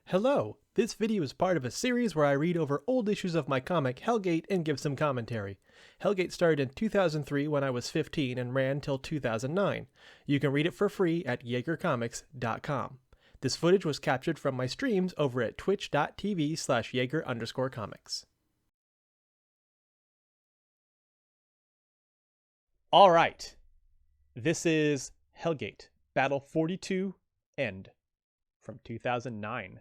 Hello! This video is part of a series where I read over old issues of my comic Hellgate and give some commentary. Hellgate started in 2003 when I was 15 and ran till 2009. You can read it for free at jaegercomics.com. This footage was captured from my streams over at twitch.tv/Jaeger_comics. Alright, this is Hellgate, Battle 42, End, from 2009.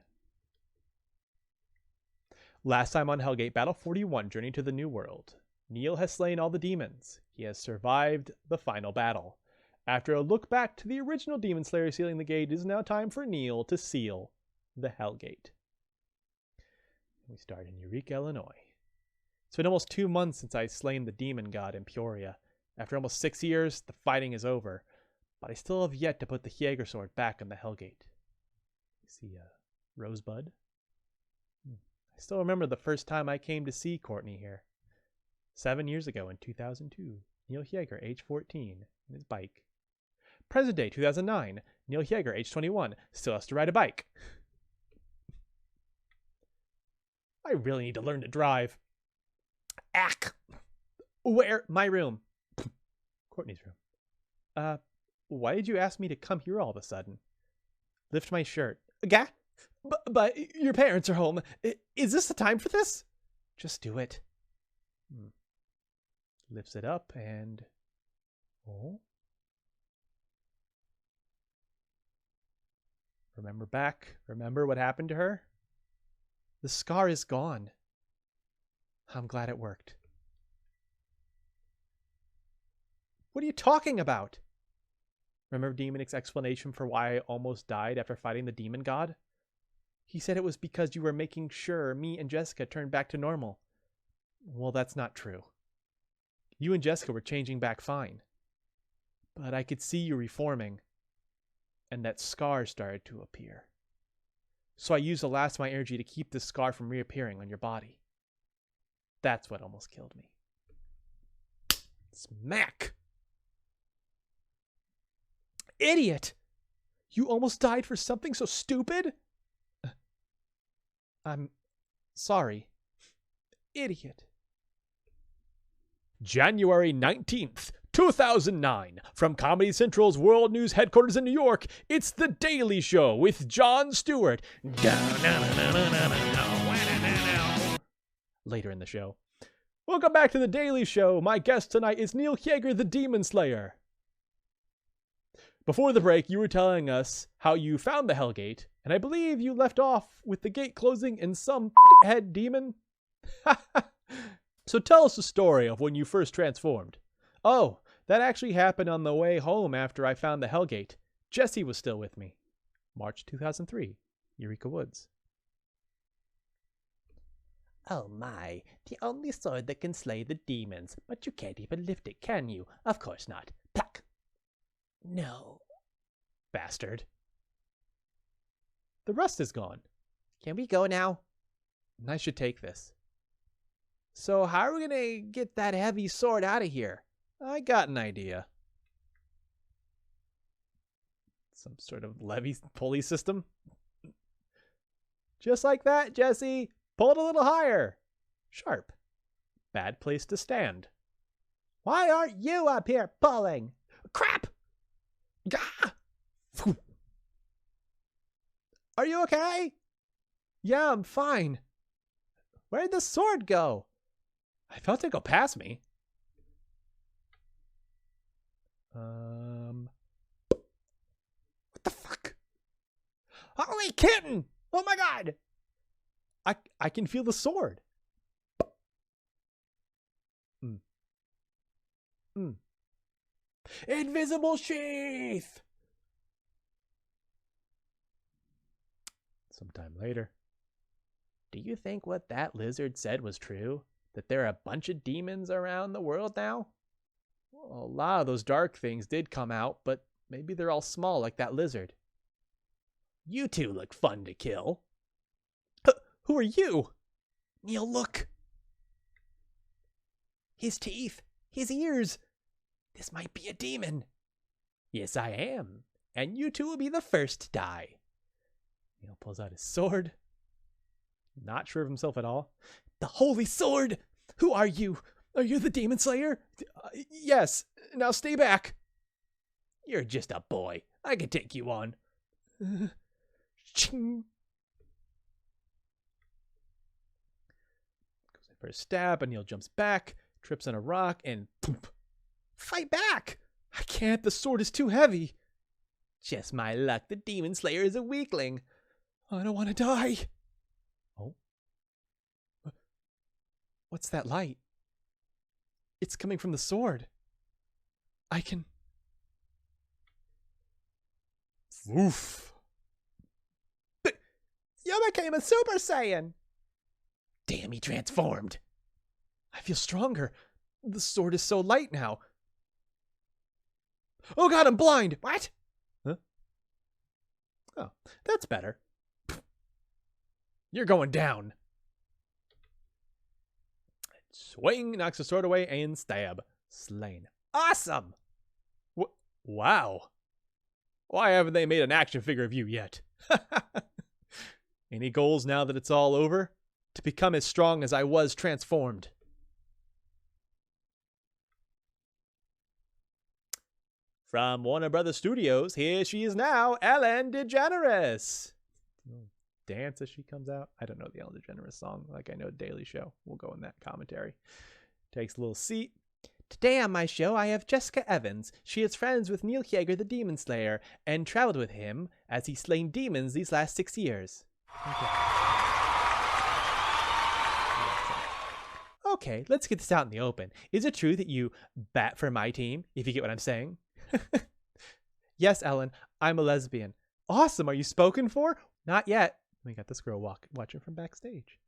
Last time on Hellgate, Battle 41, Journey to the New World. Neil has slain all the demons. He has survived the final battle. After a look back to the original Demon Slayer sealing the gate, it is now time for Neil to seal the Hellgate. We start in Eureka, Illinois. It's been almost 2 months since I slain the demon god in Peoria. After almost 6 years, the fighting is over, but I still have yet to put the Jaeger sword back on the Hellgate. You see a rosebud? I still remember the first time I came to see Courtney here. 7 years ago in 2002. Neil Jaeger, age 14, on his bike. Present day, 2009. Neil Jaeger, age 21, still has to ride a bike. I really need to learn to drive. Ack! Where? My room. Courtney's room. Why did you ask me to come here all of a sudden? Lift my shirt. Gah? But your parents are home. Is this the time for this? Just do it. Lifts it up and... Oh. Remember back? Remember what happened to her? The scar is gone. I'm glad it worked. What are you talking about? Remember Demonic's explanation for why I almost died after fighting the demon god? He said it was because you were making sure me and Jessica turned back to normal. Well, that's not true. You and Jessica were changing back fine. But I could see you reforming, and that scar started to appear. So I used the last of my energy to keep this scar from reappearing on your body. That's what almost killed me. Smack! Idiot! You almost died for something so stupid? I'm sorry. Idiot. January 19th, 2009. From Comedy Central's World News headquarters in New York, it's The Daily Show with Jon Stewart. Later in the show. Welcome back to The Daily Show. My guest tonight is Neil Jaeger, the Demon Slayer. Before the break, you were telling us how you found the Hellgate, and I believe you left off with the gate closing and some head demon. So tell us the story of when you first transformed. Oh, that actually happened on the way home after I found the Hellgate. Jesse was still with me. March 2003, Eureka Woods. Oh my, the only sword that can slay the demons, but you can't even lift it, can you? Of course not. Pluck! No. Bastard. The rust is gone. Can we go now? I should take this. So how are we gonna get that heavy sword out of here? I got an idea. Some sort of levy pulley system? Just like that, Jesse. Pull it a little higher. Sharp. Bad place to stand. Why aren't you up here pulling? Crap! Gah! Are you okay? Yeah, I'm fine. Where'd the sword go? I felt it go past me. What the fuck? Holy kitten! Oh my god! I can feel the sword. Invisible sheath! Sometime later. Do you think what that lizard said was true? That there are a bunch of demons around the world now? Well, a lot of those dark things did come out, but maybe they're all small like that lizard. You two look fun to kill. Who are you? Neil, look. His teeth, his ears. This might be a demon. Yes, I am. And you two will be the first to die. Neil pulls out his sword. Not sure of himself at all. The holy sword! Who are you? Are you the Demon Slayer? Yes. Now stay back. You're just a boy. I can take you on. Ching. Goes in for a stab, and Neil jumps back, trips on a rock, and boom. Fight back! I can't. The sword is too heavy. Just my luck. The Demon Slayer is a weakling. I don't want to die. Oh. What's that light? It's coming from the sword. I can... Oof. You became a Super Saiyan. Damn, he transformed. I feel stronger. The sword is so light now. Oh god, I'm blind! What? Huh? Oh, that's better. You're going down. Swing, knocks the sword away, and stab. Slain. Awesome! Wow. Why haven't they made an action figure of you yet? Any goals now that it's all over? To become as strong as I was transformed. From Warner Brothers Studios, here she is now, Ellen DeGeneres. Dance as she comes out. I don't know the Ellen DeGeneres song like I know Daily Show. We'll go in that commentary. Takes a little seat. Today on my show, I have Jessica Evans. She is friends with Neil Yeager, the Demon Slayer, and traveled with him as he's slain demons these last 6 years. Okay, let's get this out in the open. Is it true that you bat for my team, if you get what I'm saying? Yes, Ellen, I'm a lesbian. Awesome, are you spoken for? Not yet. We got this girl watching from backstage.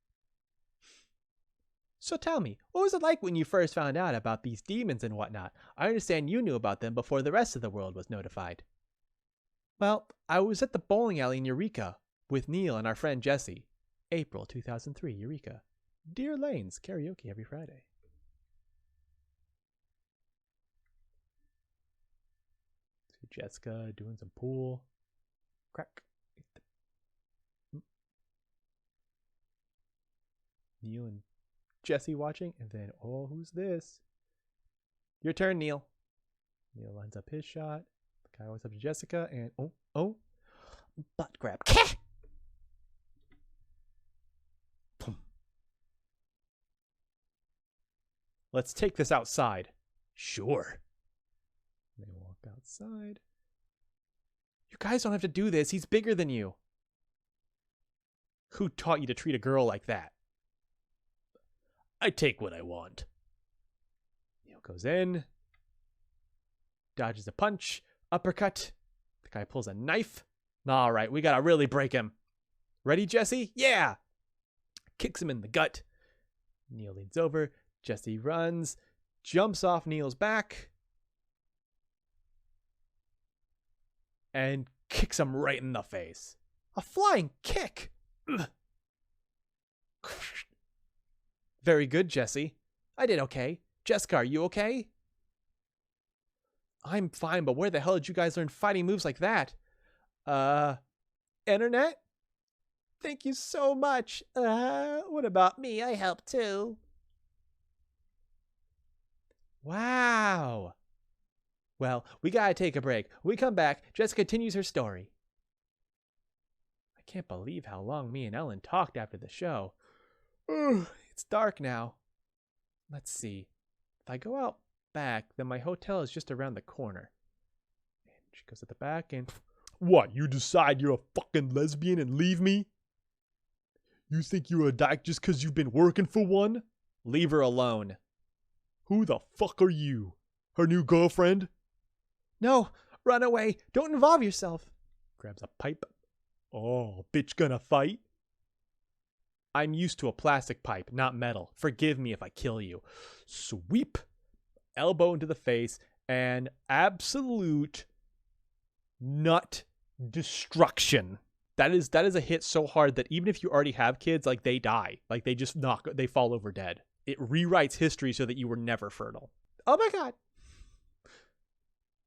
So tell me, what was it like when you first found out about these demons and whatnot? I understand you knew about them before the rest of the world was notified. Well, I was at the bowling alley in Eureka with Neil and our friend Jesse. April 2003, Eureka. Deer Lanes, karaoke every Friday. See Jessica doing some pool. Crack. Neil and Jesse watching, and then, oh, who's this? Your turn, Neil. Neil lines up his shot. The guy walks up to Jessica, and oh, butt grab. Boom. Let's take this outside. Sure. They walk outside. You guys don't have to do this. He's bigger than you. Who taught you to treat a girl like that? I take what I want. Neil goes in. Dodges a punch. Uppercut. The guy pulls a knife. All right, we gotta really break him. Ready, Jesse? Yeah! Kicks him in the gut. Neil leans over. Jesse runs. Jumps off Neil's back. And kicks him right in the face. A flying kick! Ugh. Very good, Jesse. I did okay. Jessica, are you okay? I'm fine, but where the hell did you guys learn fighting moves like that? Internet? Thank you so much. What about me? I helped too. Wow. Well, we gotta take a break. When we come back, Jessica continues her story. I can't believe how long me and Ellen talked after the show. It's dark now. Let's see. If I go out back, then my hotel is just around the corner. And she goes at the back and... What, you decide you're a fucking lesbian and leave me? You think you're a dyke just because you've been working for one? Leave her alone. Who the fuck are you? Her new girlfriend? No, run away. Don't involve yourself. Grabs a pipe. Oh, bitch gonna fight? I'm used to a plastic pipe, not metal. Forgive me if I kill you. Sweep. Elbow into the face. And absolute nut destruction. That is a hit so hard that even if you already have kids, like, they die. Like, they fall over dead. It rewrites history so that you were never fertile. Oh my god.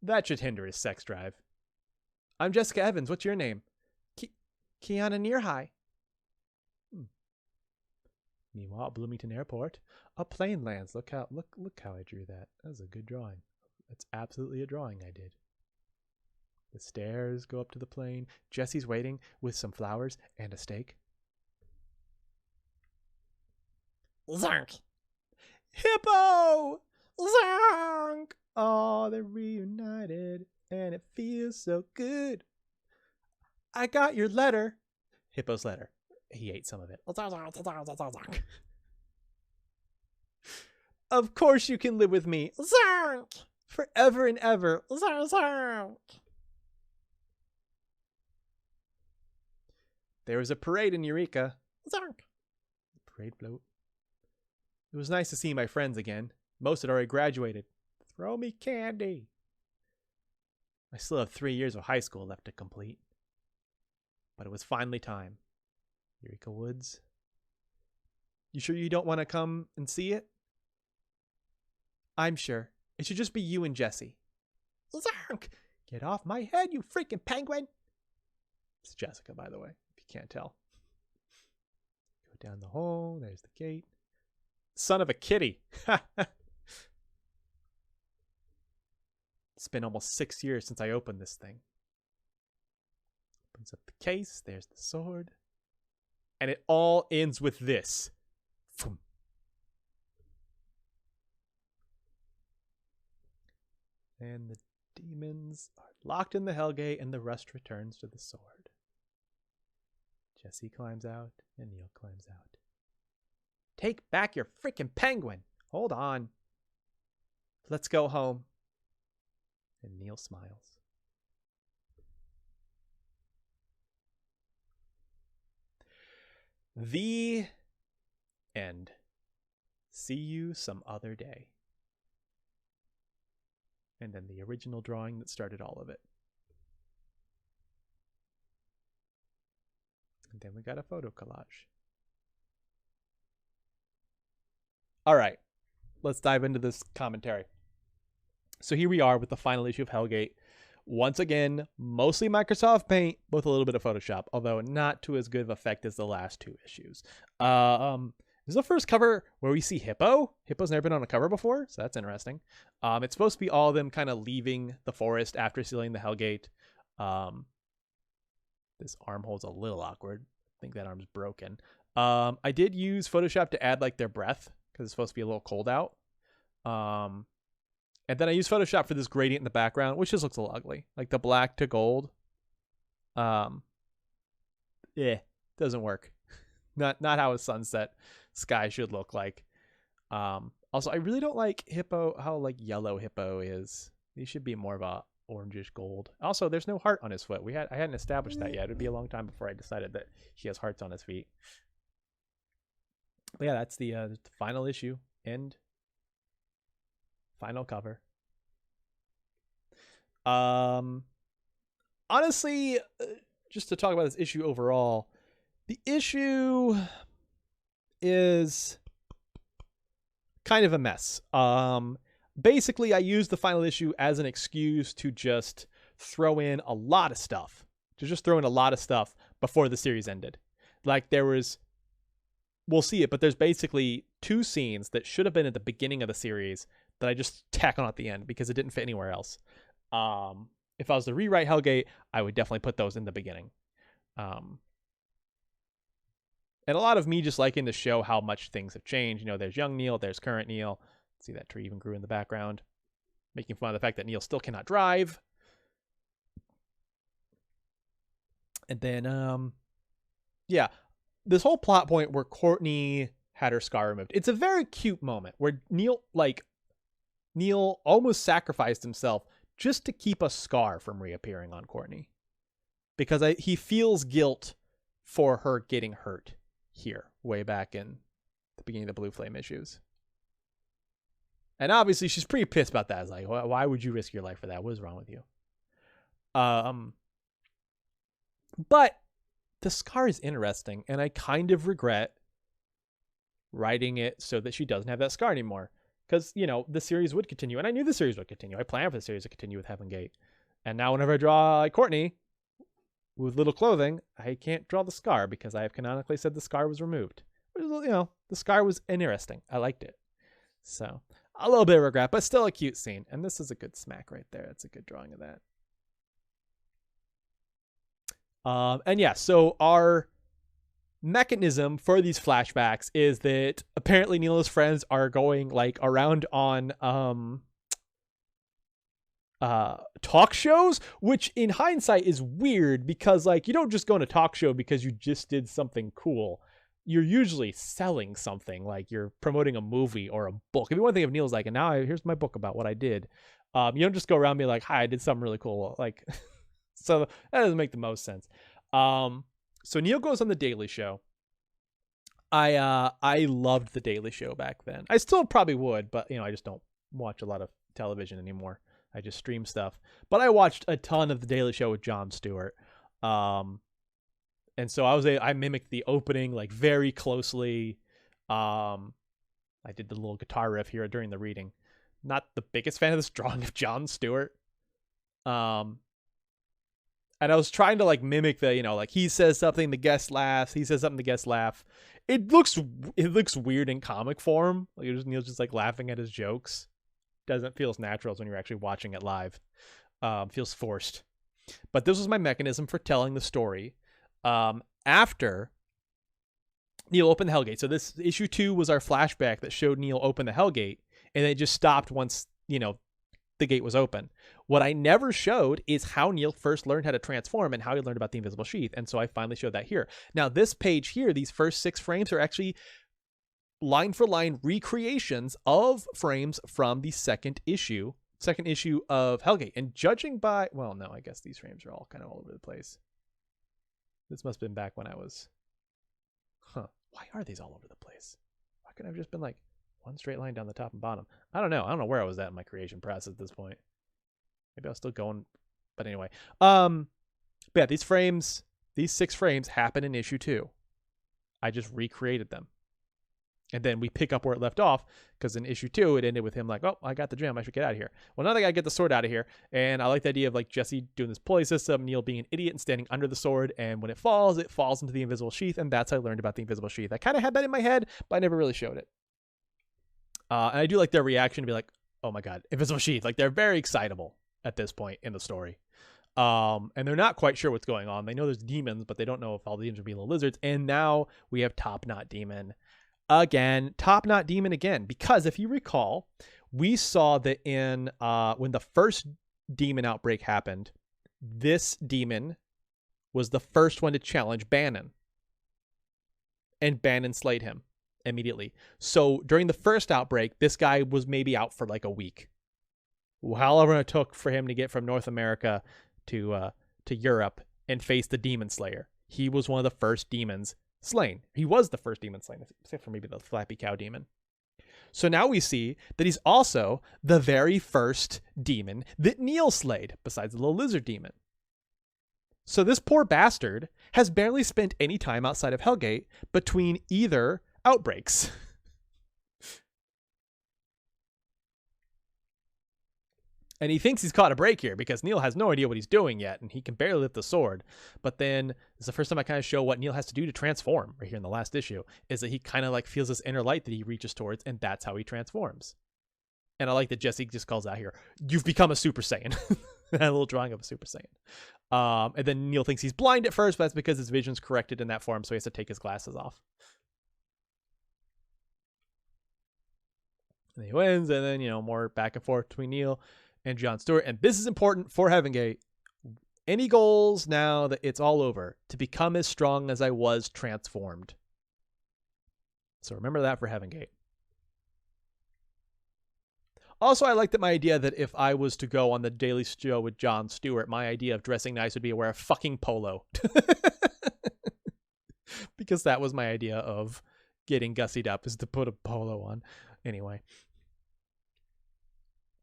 That should hinder his sex drive. I'm Jessica Evans. What's your name? Kiana Near High. Meanwhile, at Bloomington Airport, a plane lands. Look how I drew that. That was a good drawing. That's absolutely a drawing I did. The stairs go up to the plane. Jesse's waiting with some flowers and a steak. Zonk! Hippo! Zonk! Oh, they're reunited, and it feels so good. I got your letter. Hippo's letter. He ate some of it. Of course you can live with me. Zonk! Forever and ever. Zonk! There was a parade in Eureka. Zonk! Parade float. It was nice to see my friends again. Most had already graduated. Throw me candy. I still have 3 years of high school left to complete. But it was finally time. Eureka Woods. You sure you don't want to come and see it? I'm sure. It should just be you and Jesse. Zonk! Get off my head, you freaking penguin! It's Jessica, by the way, if you can't tell. Go down the hole. There's the gate. Son of a kitty. It's been almost 6 years since I opened this thing. Opens up the case. There's the sword. And it all ends with this. Boom. And the demons are locked in the Hellgate, and the rust returns to the sword. Jesse climbs out, and Neil climbs out. Take back your freaking penguin! Hold on. Let's go home. And Neil smiles. The end. See you some other day. And then the original drawing that started all of it. And then we got a photo collage. All right, let's dive into this commentary. So here we are with the final issue of Hellgate. Once again, mostly Microsoft Paint, with a little bit of Photoshop, although not to as good of effect as the last 2 issues. This is the first cover where we see Hippo. Hippo's never been on a cover before, so that's interesting. It's supposed to be all of them kind of leaving the forest after sealing the Hellgate. This armhole's a little awkward. I think that arm's broken. I did use Photoshop to add like their breath, because it's supposed to be a little cold out. And then I used Photoshop for this gradient in the background, which just looks a little ugly. Like the black to gold. Doesn't work. Not how a sunset sky should look like. Also, I really don't like Hippo, how like yellow Hippo is. He should be more of a orangish gold. Also, there's no heart on his foot. I hadn't established that yet. It would be a long time before I decided that he has hearts on his feet. But yeah, that's the final issue. End. Final cover. Honestly, just to talk about this issue overall, the issue is kind of a mess. Basically, I used the final issue as an excuse to just throw in a lot of stuff. Before the series ended. Like there was, we'll see it, but there's basically 2 scenes that should have been at the beginning of the series that I just tack on at the end because it didn't fit anywhere else. If I was to rewrite Hellgate, I would definitely put those in the beginning. And a lot of me just liking to show how much things have changed. You know, there's young Neil, there's current Neil. See, that tree even grew in the background. Making fun of the fact that Neil still cannot drive. And then, yeah, this whole plot point where Courtney had her scar removed. It's a very cute moment where Neil almost sacrificed himself just to keep a scar from reappearing on Courtney. Because he feels guilt for her getting hurt here, way back in the beginning of the Blue Flame issues. And obviously she's pretty pissed about that. It's like, why would you risk your life for that? What is wrong with you? But the scar is interesting, and I kind of regret writing it so that she doesn't have that scar anymore. Because, you know, the series would continue, and I knew the series would continue. I planned for the series to continue with Heaven Gate. And now whenever I draw Courtney, with little clothing, I can't draw the scar because I have canonically said the scar was removed. The scar was interesting. I liked it. So a little bit of regret, but still a cute scene. And this is a good smack right there. It's a good drawing of that. And yeah, so our mechanism for these flashbacks is that apparently Neil's friends are going like around on talk shows, which in hindsight is weird because like you don't just go on a talk show because you just did something cool. You're usually selling something, like you're promoting a movie or a book. If you want to think of Neil's like, and now here's my book about what I did. You don't just go around being like, hi, I did something really cool. Like, so that doesn't make the most sense. So Neil goes on the Daily Show. I loved the Daily Show back then. I still probably would, but I just don't watch a lot of television anymore. I just stream stuff. But I watched a ton of the Daily Show with Jon Stewart. And so I mimicked the opening like very closely. I did the little guitar riff here during the reading. Not the biggest fan of this drawing of Jon Stewart. And I was trying to like mimic the, like he says something, the guest laughs. He says something, the guest laugh. It looks weird in comic form. Like Neil's just like laughing at his jokes. Doesn't feel as natural as when you're actually watching it live. Feels forced. But this was my mechanism for telling the story. After Neil opened the Hellgate. So this issue 2 was our flashback that showed Neil open the Hellgate, and it just stopped once, the gate was open. What I never showed is how Neil first learned how to transform and how he learned about the invisible sheath. And so I finally showed that here. Now this page here, these first 6 frames are actually line for line recreations of frames from the second issue of Hellgate. And judging by, well, no, I guess these frames are all kind of all over the place. This must have been back when I was, why are these all over the place? Why couldn't I have just been like one straight line down the top and bottom? I don't know where I was at in my creation process at this point. Maybe I was still going, but anyway. But yeah, these 6 frames happen in issue 2. I just recreated them. And then we pick up where it left off, because in issue 2, it ended with him like, oh, I got the gem. I should get out of here. Well, now I got to get the sword out of here. And I like the idea of like Jesse doing this pulley system, Neil being an idiot and standing under the sword. And when it falls into the invisible sheath. And that's how I learned about the invisible sheath. I kind of had that in my head, but I never really showed it. And I do like their reaction to be like, oh my God, invisible sheath. Like they're very excitable at this point in the story. And they're not quite sure what's going on. They know there's demons, but they don't know if all the demons are being little lizards. And now we have Top Knot Demon. Again, Top Knot Demon again, because if you recall, we saw that in when the first demon outbreak happened, this demon was the first one to challenge Bannon. And Bannon slayed him immediately. So during the first outbreak, this guy was maybe out for like a week. However it took for him to get from North America to Europe and face the Demon Slayer. He was one of the first demons slain. He was the first demon slain, except for maybe the Flappy Cow demon. So now we see that he's also the very first demon that Neil slayed, besides the little lizard demon. So this poor bastard has barely spent any time outside of Hellgate between either outbreaks. And he thinks he's caught a break here because Neil has no idea what he's doing yet, and he can barely lift the sword. But then it's the first time I kind of show what Neil has to do to transform right here in the last issue, is that he kind of like feels this inner light that he reaches towards, and that's how he transforms. And I like that Jesse just calls out here, you've become a Super Saiyan. A little drawing of a Super Saiyan. And then Neil thinks he's blind at first, but that's because his vision's corrected in that form, so he has to take his glasses off. And he wins, and then, more back and forth between Neil and Jon Stewart. And this is important for Heaven Gate. Any goals now that it's all over? To become as strong as I was transformed. So remember that for Heaven Gate. Also, I like that my idea that if I was to go on the Daily Show with Jon Stewart, my idea of dressing nice would be to wear a fucking polo. Because that was my idea of getting gussied up, is to put a polo on. Anyway.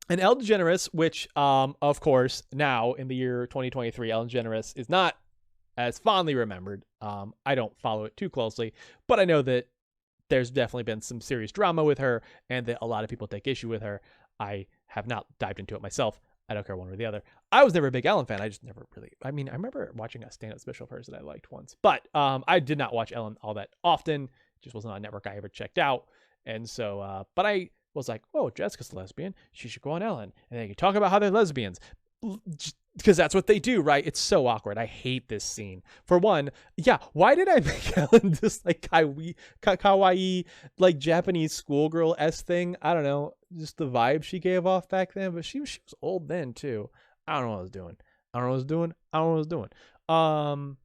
And Ellen DeGeneres, which, of course, now in the year 2023, Ellen DeGeneres is not as fondly remembered. I don't follow it too closely, but I know that there's definitely been some serious drama with her and that a lot of people take issue with her. I have not dived into it myself. I don't care one or the other. I was never a big Ellen fan. I just never really. I mean, I remember watching a stand-up special of hers that I liked once, but I did not watch Ellen all that often. It just wasn't on a network I ever checked out. And so, but I was like, oh, Jessica's a lesbian. She should go on Ellen, and they can talk about how they're lesbians. Because that's what they do, right? It's so awkward. I hate this scene. For one, yeah, why did I make Ellen this like kawaii, like Japanese schoolgirl-esque thing? I don't know, just the vibe she gave off back then. But she was old then too. I don't know what I was doing. I don't know what I was doing.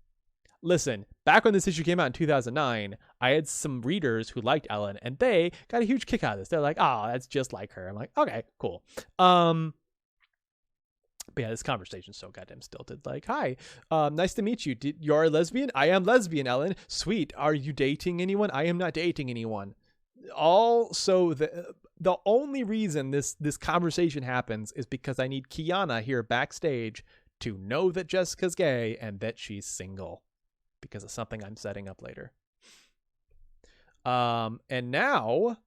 Listen, back when this issue came out in 2009, I had some readers who liked Ellen, and they got a huge kick out of this. They're like, "Oh, that's just like her." I'm like, "Okay, cool." But yeah, this conversation's so goddamn stilted. Like, hi, nice to meet you. You're a lesbian? I am lesbian, Ellen. Sweet. Are you dating anyone? I am not dating anyone. Also, the only reason this conversation happens is because I need Kiana here backstage to know that Jessica's gay and that she's single because of something I'm setting up later. And now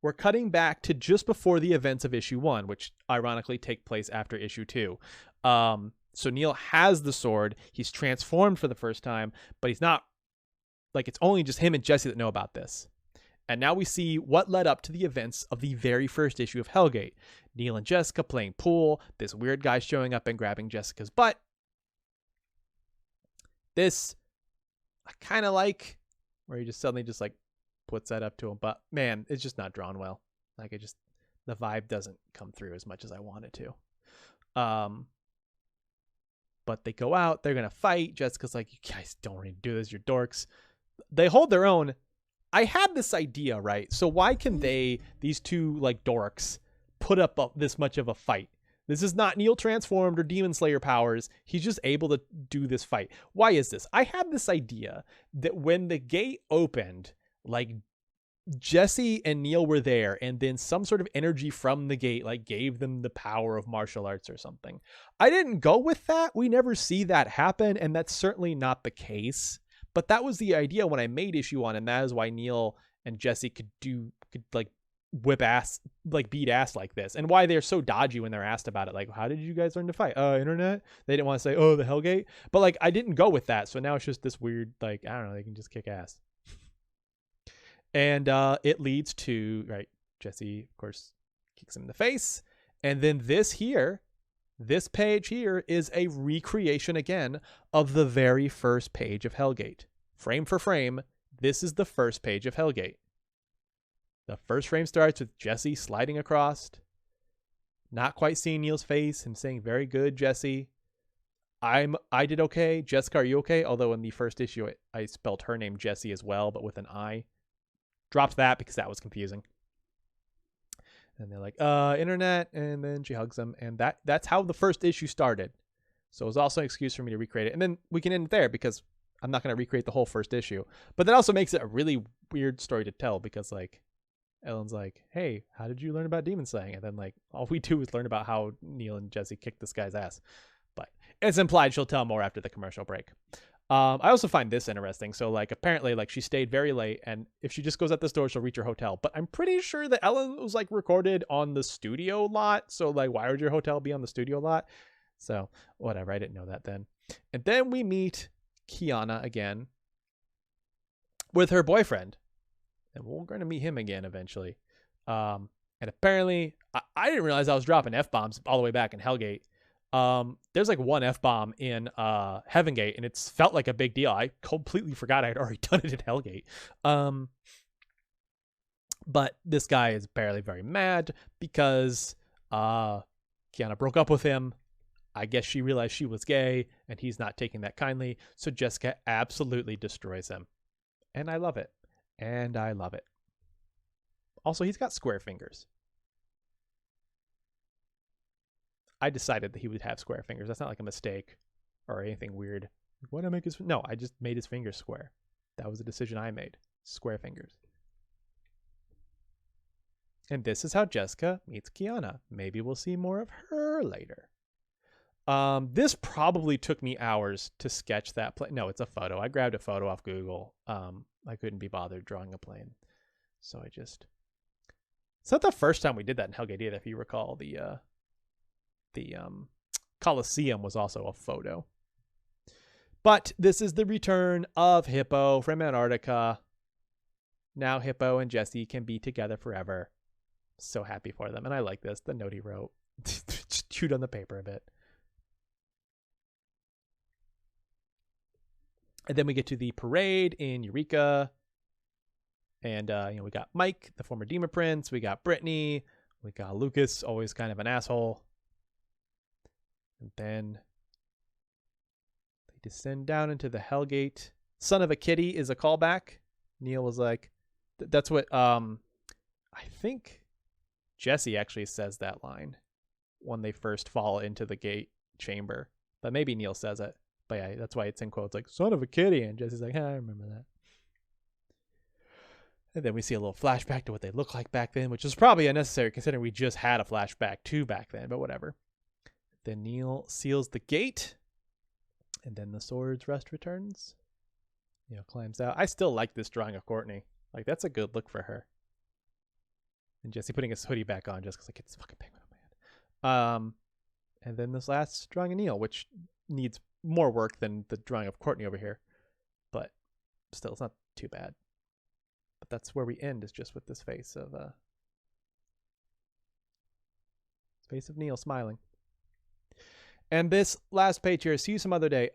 we're cutting back to just before the events of issue 1, which ironically take place after issue 2. So Neil has the sword. He's transformed for the first time, but he's not, like, it's only just him and Jesse that know about this. And now we see what led up to the events of the very first issue of Hellgate. Neil and Jessica playing pool, this weird guy showing up and grabbing Jessica's butt. This, I kind of like, where he just suddenly just like puts that up to him, but man, it's just not drawn well. Like, the vibe doesn't come through as much as I want it to. But they go out, they're gonna fight. Jessica's like, "You guys don't really do this, you're dorks." They hold their own. I had this idea, right? So why can these two like dorks, put up this much of a fight? This is not Neil transformed or Demon Slayer powers. He's just able to do this fight. Why is this? I had this idea that when the gate opened, like, Jesse and Neil were there, and then some sort of energy from the gate like gave them the power of martial arts or something. I didn't go with that. We never see that happen, and that's certainly not the case. But that was the idea when I made issue 1, and that is why Neil and Jesse could like whip ass, like beat ass like this, and why they're so dodgy when they're asked about it. Like, how did you guys learn to fight? Internet. They didn't want to say, oh, the Hellgate. But like, I didn't go with that, so now it's just this weird, like, I don't know, they can just kick ass. And it leads to, right, Jesse, of course, kicks him in the face. And then this page here is a recreation again of the very first page of Hellgate. Frame for frame, this is the first page of Hellgate. The first frame starts with Jesse sliding across, not quite seeing Neil's face, him saying, "Very good, Jesse. I did okay. Jessica, are you okay?" Although in the first issue, I spelled her name Jesse as well, but with an I. Dropped that because that was confusing. And they're like, internet, and then she hugs him, and that's how the first issue started. So it was also an excuse for me to recreate it. And then we can end it there because I'm not going to recreate the whole first issue. But that also makes it a really weird story to tell because, like, Ellen's like, "Hey, how did you learn about demon slaying?" And then, like, all we do is learn about how Neil and Jesse kicked this guy's ass. But it's implied she'll tell more after the commercial break. I also find this interesting. So, like, apparently, like, she stayed very late, and if she just goes at this door, she'll reach her hotel. But I'm pretty sure that Ellen was, like, recorded on the studio lot. So, like, why would your hotel be on the studio lot? So, whatever. I didn't know that then. And then we meet Kiana again with her boyfriend. And we're going to meet him again eventually. And apparently, I didn't realize I was dropping F-bombs all the way back in Hellgate. There's like one F-bomb in Heavengate, and it's felt like a big deal. I completely forgot I had already done it in Hellgate. But this guy is apparently very mad because Kiana broke up with him. I guess she realized she was gay, and he's not taking that kindly. So Jessica absolutely destroys him. And I love it. And I love it. Also, he's got square fingers. I decided that he would have square fingers. That's not like a mistake or anything weird. Why did I make his... No, I just made his fingers square. That was a decision I made. Square fingers. And this is how Jessica meets Kiana. Maybe we'll see more of her later. This probably took me hours to sketch that plane. No, it's a photo. I grabbed a photo off Google. I couldn't be bothered drawing a plane. So I just... It's not the first time we did that in Hellgate either, if you recall the Colosseum was also a photo. But this is the return of Hippo from Antarctica. Now Hippo and Jesse can be together forever. So happy for them. And I like this, the note he wrote. Just chewed on the paper a bit. And then we get to the parade in Eureka. And, we got Mike, the former Demon Prince. We got Brittany. We got Lucas, always kind of an asshole. And then they descend down into the Hellgate. Son of a Kitty is a callback. Neil was like, that's what, I think Jesse actually says that line when they first fall into the gate chamber. But maybe Neil says it. But yeah, that's why it's in quotes like, son of a kitty. And Jesse's like, I remember that. And then we see a little flashback to what they looked like back then, which is probably unnecessary considering we just had a flashback to back then, but whatever. Then Neil seals the gate. And then the Sword's Rest returns. Neil climbs out. I still like this drawing of Courtney. Like, that's a good look for her. And Jesse putting his hoodie back on just because, like, it's fucking Penguin, man. And then this last drawing of Neil, which needs more work than the drawing of Courtney over here. But still, it's not too bad. But that's where we end, is just with this face of Neil smiling. And this last page here, see you some other day.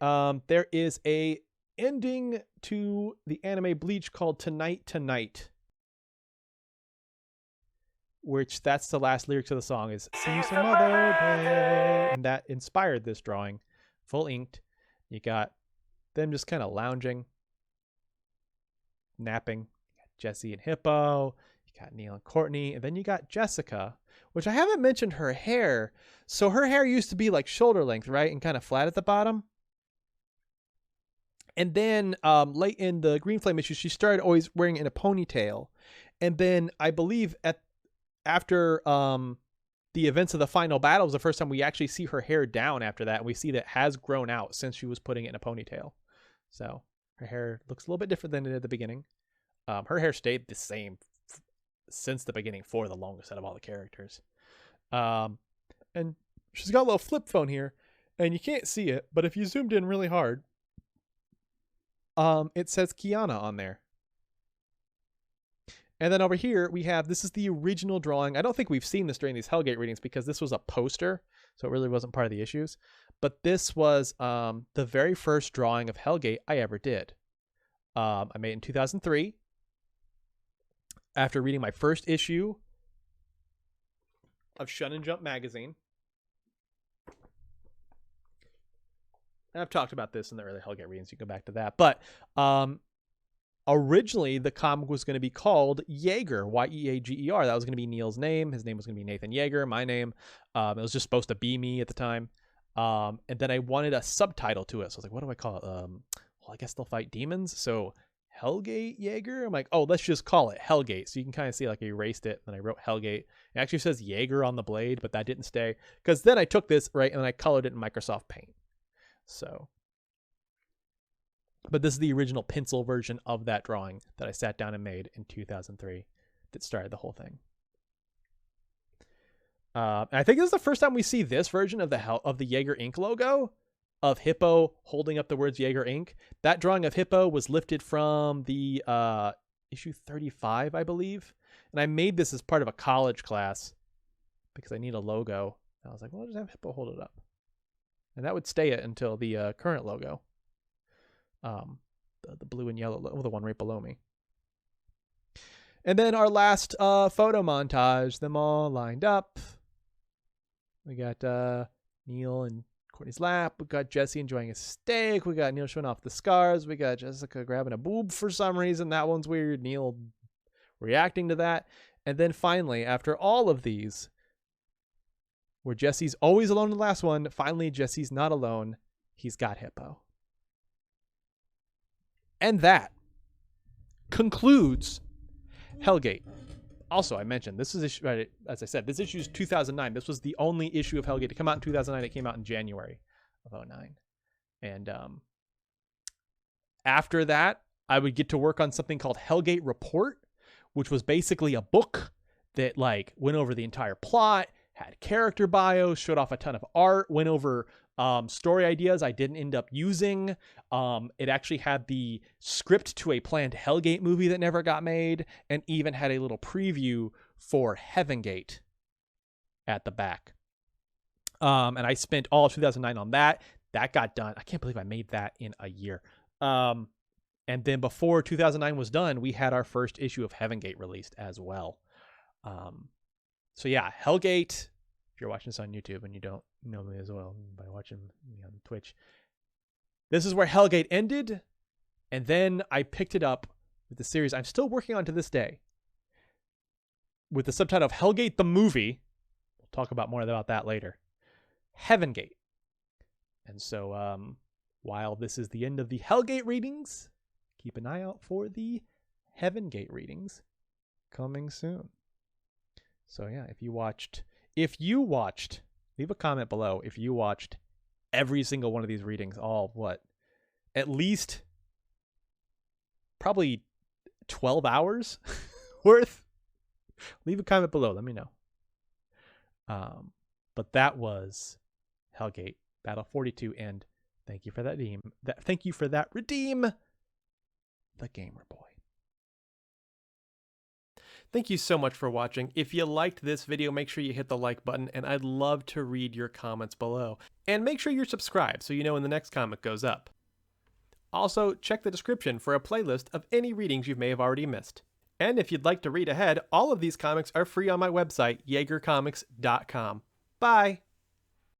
There is a ending to the anime Bleach called Tonight Tonight, which that's the last lyrics of the song is see you some other day. And that inspired this drawing, full inked. You got them just kind of lounging, napping. You got Jesse and Hippo. You got Neil and Courtney. And then you got Jessica, which I haven't mentioned her hair. So her hair used to be like shoulder length, right? And kind of flat at the bottom. And then late in the Green Flame issue, she started always wearing it in a ponytail. And then I believe after the events of the final battle was the first time we actually see her hair down after that. And we see that it has grown out since she was putting it in a ponytail. So her hair looks a little bit different than it did at the beginning. Her hair stayed the same since the beginning for the longest out of all the characters. And she's got a little flip phone here. And you can't see it, but if you zoomed in really hard, it says Kiana on there. And then over here we have, this is the original drawing. I don't think we've seen this during these Hellgate readings because this was a poster, so it really wasn't part of the issues. But this was the very first drawing of Hellgate I ever did. I made it in 2003 after reading my first issue of Shonen Jump magazine. And I've talked about this in the early Hellgate readings. You can go back to that. But originally, the comic was going to be called Jaeger, Y-E-A-G-E-R. That was going to be Neil's name. His name was going to be Nathan Jaeger, my name. It was just supposed to be me at the time. And then I wanted a subtitle to it. So I was like, what do I call it? Well, I guess they'll fight demons. So Hellgate Jaeger? I'm like, oh, let's just call it Hellgate. So you can kind of see like I erased it. And I wrote Hellgate. It actually says Jaeger on the blade, but that didn't stay. Because then I took this, right, and I colored it in Microsoft Paint. So, but this is the original pencil version of that drawing that I sat down and made in 2003 that started the whole thing. And I think this is the first time we see this version of the Jaeger Inc. logo of Hippo holding up the words Jaeger Inc. That drawing of Hippo was lifted from the issue 35, I believe. And I made this as part of a college class because I need a logo. And I was like, well, I'll just have Hippo hold it up. And that would stay it until the current logo. The blue and yellow, the one right below me. And then our last photo montage, them all lined up. We got Neil in Courtney's lap. We got Jesse enjoying a steak. We got Neil showing off the scars. We got Jessica grabbing a boob for some reason. That one's weird. Neil reacting to that. And then finally, after all of these, where Jesse's always alone in the last one, finally Jesse's not alone. He's got Hippo. And that concludes Hellgate. Also, I mentioned, this is issue, right, as I said, this issue is 2009. This was the only issue of Hellgate to come out in 2009. It came out in January of 2009. And after that, I would get to work on something called Hellgate Report, which was basically a book that like went over the entire plot, had character bios, showed off a ton of art, went over story ideas I didn't end up using. It actually had the script to a planned Hellgate movie that never got made, and even had a little preview for Heaven Gate at the back. And I spent all of 2009 on that. That got done. I can't believe I made that in a year. And then before 2009 was done, we had our first issue of Heaven Gate released as well. So yeah, Hellgate, if you're watching this on YouTube and you don't know me as well by watching me on Twitch, this is where Hellgate ended. And then I picked it up with the series I'm still working on to this day, with the subtitle of Hellgate the Movie. We'll talk about more about that later. Heaven Gate. And so while this is the end of the Hellgate readings, keep an eye out for the Heaven Gate readings coming soon. So yeah, if you watched, leave a comment below if you watched every single one of these readings, at least probably 12 hours worth. Leave a comment below, let me know. But that was Hellgate Battle 42, and thank you for that redeem, the Gamer Boy. Thank you so much for watching. If you liked this video, make sure you hit the like button, and I'd love to read your comments below. And make sure you're subscribed so you know when the next comic goes up. Also, check the description for a playlist of any readings you may have already missed. And if you'd like to read ahead, all of these comics are free on my website, YagerComics.com. Bye!